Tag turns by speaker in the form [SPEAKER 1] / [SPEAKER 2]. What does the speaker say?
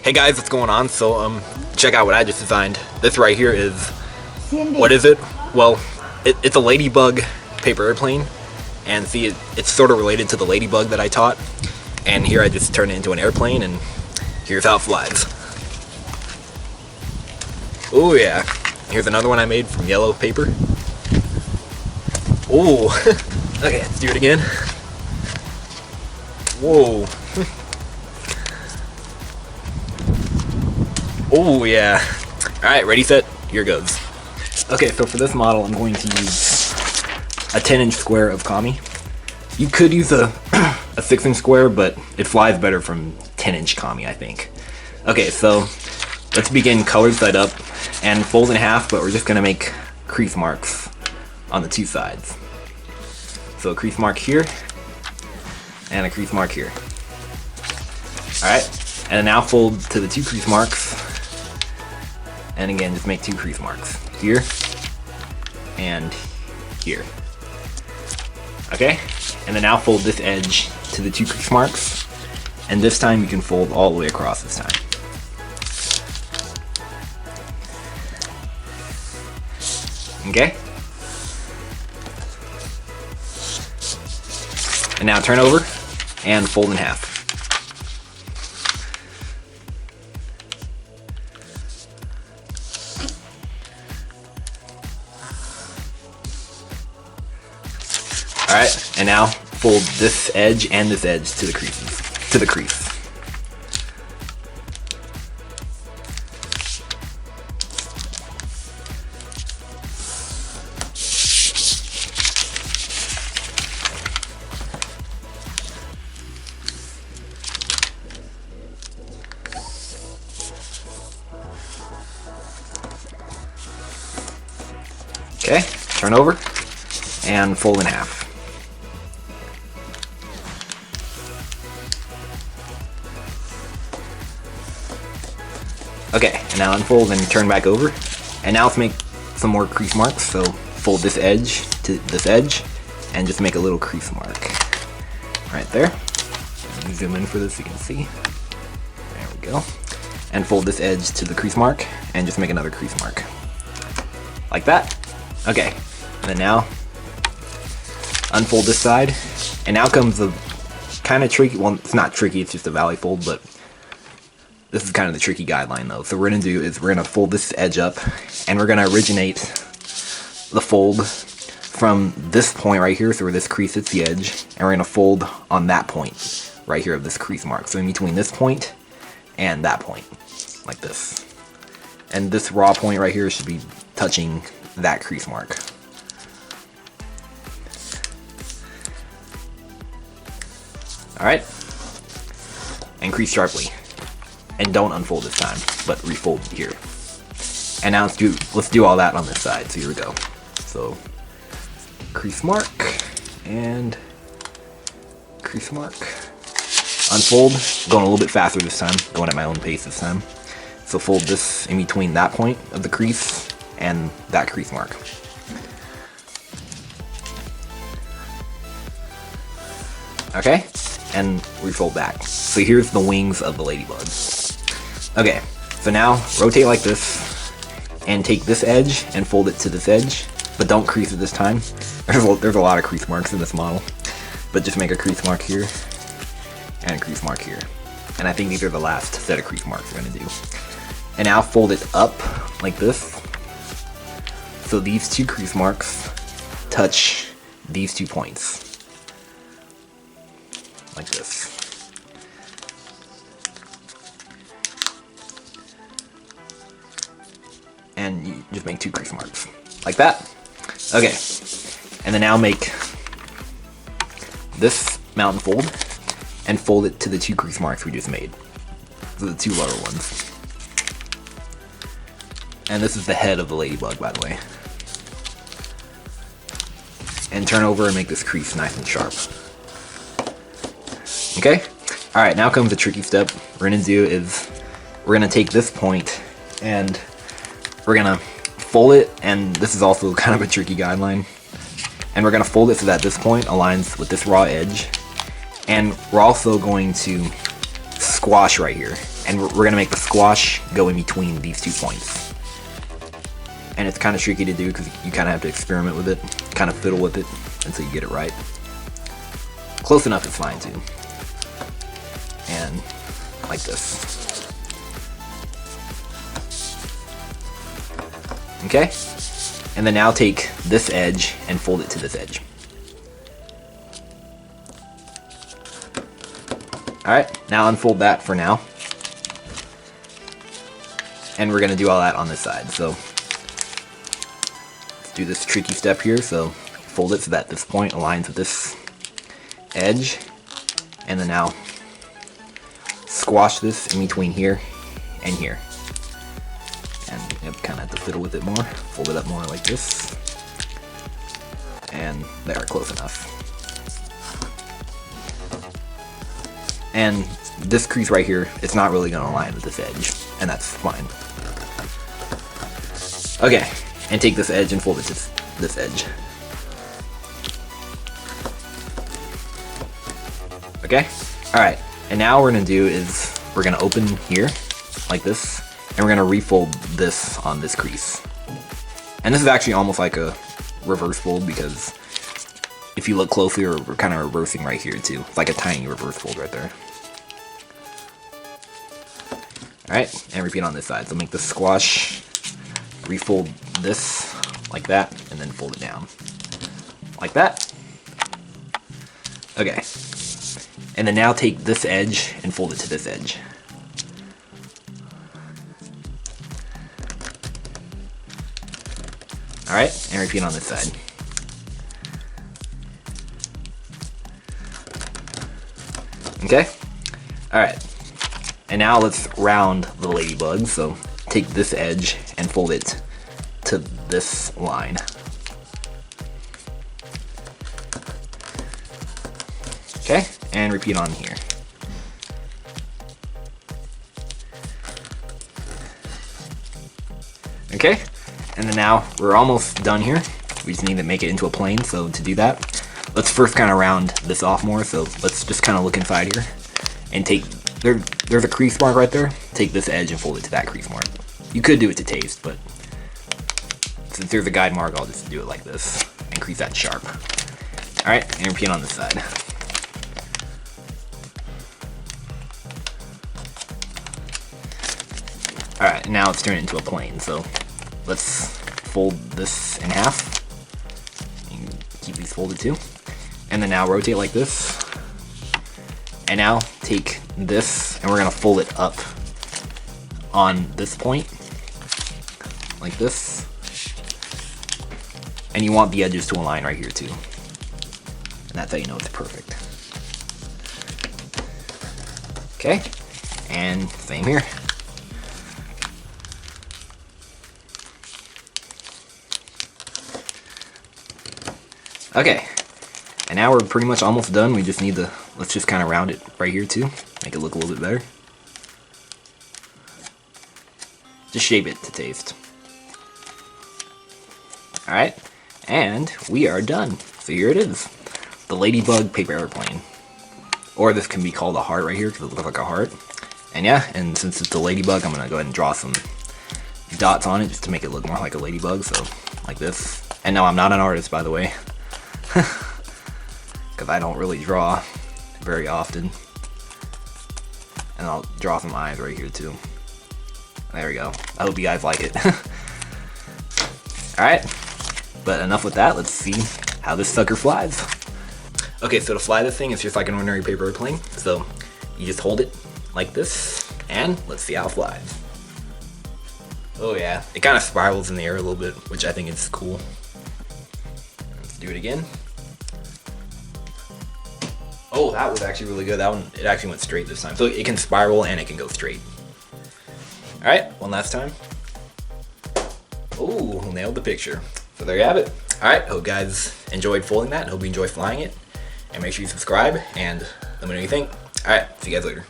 [SPEAKER 1] Hey guys, what's going on? So, check out what I just designed. This right here is,
[SPEAKER 2] Cindy.
[SPEAKER 1] what is it? Well, it's a Ladybug paper airplane, and see, it's sort of related to the Ladybug that I taught. And here I just turned it into an airplane, and here's how it flies. Oh yeah. Here's another one I made from yellow paper. Oh, okay, let's do it again. Whoa. Oh yeah. Alright, ready, set, here goes. Okay, so for this model I'm going to use a 10-inch square of kami. You could use a 6-inch square, but it flies better from 10-inch kami, I think. Okay, so let's begin colored side up and fold in half, but we're just gonna make crease marks on the two sides. So a crease mark here and a crease mark here. Alright, and now fold to the two crease marks. And again, just make two crease marks. Here and here. Okay? And then now fold this edge to the two crease marks. And this time you can fold all the way across this time. Okay? And now turn over and fold in half. Alright, and now fold this edge and this edge to the creases, to the crease. Okay, turn over and fold in half. Okay, and now unfold and turn back over. And now let's make some more crease marks. So fold this edge to this edge and just make a little crease mark right there. Let me zoom in for this so you can see. There we go. And fold this edge to the crease mark and just make another crease mark. Like that. Okay, and then now unfold this side. And now comes the kind of tricky, well, it's not tricky, it's just a valley fold, but this is kind of the tricky guideline though. So what we're going to do is we're going to fold this edge up and we're going to originate the fold from this point right here, so where this crease hits the edge, and we're going to fold on that point right here of this crease mark. So in between this point and that point, like this. And this raw point right here should be touching that crease mark. Alright? And crease sharply. And don't unfold this time, but refold here. And now let's do all that on this side. So here we go. So crease mark and crease mark. Unfold, going a little bit faster this time, going at my own pace this time. So fold this in between that point of the crease and that crease mark. Okay, and refold back. So here's the wings of the ladybug. Okay, so now rotate like this and take this edge and fold it to this edge, but don't crease it this time. There's a lot of crease marks in this model, but just make a crease mark here and a crease mark here. And I think these are the last set of crease marks we're gonna do. And now fold it up like this. So these two crease marks touch these 2 points. Like this. And you just make 2 crease marks. Like that. Okay. And then now make this mountain fold and fold it to the 2 crease marks we just made. So the 2 lower ones. And this is the head of the ladybug, by the way. And turn over and make this crease nice and sharp. Okay? Alright, now comes the tricky step. What we're gonna do is we're gonna take this point and we're gonna fold it, and this is also kind of a tricky guideline. And we're gonna fold it so that this point aligns with this raw edge. And we're also going to squash right here. and we're gonna make the squash go in between these 2 points. And it's kind of tricky to do because you kind of have to experiment with it, kind of fiddle with it until you get it right. Close enough is fine too. And like this. Okay? And then now take this edge and fold it to this edge. Alright, now unfold that for now. And we're going to do all that on this side. So let's do this tricky step here. So fold it so that this point aligns with this edge. And then now squash this in between here and here. And you kind of have to fiddle with it more. Fold it up more like this. And there, close enough. And this crease right here, it's not really going to align with this edge, and that's fine. Okay, and take this edge and fold it to this edge. Okay, alright, and now what we're going to do is we're going to open here, like this, and we're going to refold this on this crease. And this is actually almost like a reverse fold because if you look closely, we're kind of reversing right here too. It's like a tiny reverse fold right there. Alright, and repeat on this side. So make the squash, refold this like that, and then fold it down. Like that. Okay. And then now take this edge and fold it to this edge. Alright, and repeat on this side. Okay? Alright. And now let's round the ladybug. So take this edge and fold it to this line. Okay, and repeat on here. Okay, and then now we're almost done here. We just need to make it into a plane, so to do that, let's first kind of round this off more. So let's just kind of look inside here and take, there's a crease mark right there. Take this edge and fold it to that crease mark. You could do it to taste, but since there's a guide mark, I'll just do it like this and crease that sharp. Alright, and repeat on this side. Alright, now let's turn it into a plane. So let's fold this in half. And keep these folded too. And then now rotate like this. And now take this and we're going to fold it up on this point. Like this. And you want the edges to align right here too. And that's how you know it's perfect. Okay. And same here. Okay, and now we're pretty much almost done. We just need to, let's just kind of round it right here too. Make it look a little bit better. Just shape it to taste. Alright, and we are done. So here it is. The Ladybug paper airplane. Or this can be called a heart right here because it looks like a heart. And yeah, and since it's a ladybug, I'm going to go ahead and draw some dots on it just to make it look more like a ladybug. So, like this. And no, I'm not an artist, by the way. Because I don't really draw very often. And I'll draw some eyes right here too. There we go. I hope you guys like it. Alright, but enough with that. Let's see how this sucker flies. Okay, so to fly this thing, it's just like an ordinary paper airplane. So you just hold it like this, and let's see how it flies. Oh yeah, it kind of spirals in the air a little bit, which I think is cool. Let's do it again. Oh, that was actually really good. That one, it actually went straight this time. So it can spiral and it can go straight. All right, one last time. Oh, nailed the picture. So there you have it. All right, hope you guys enjoyed folding that. Hope you enjoy flying it. And make sure you subscribe and let me know what you think. All right, see you guys later.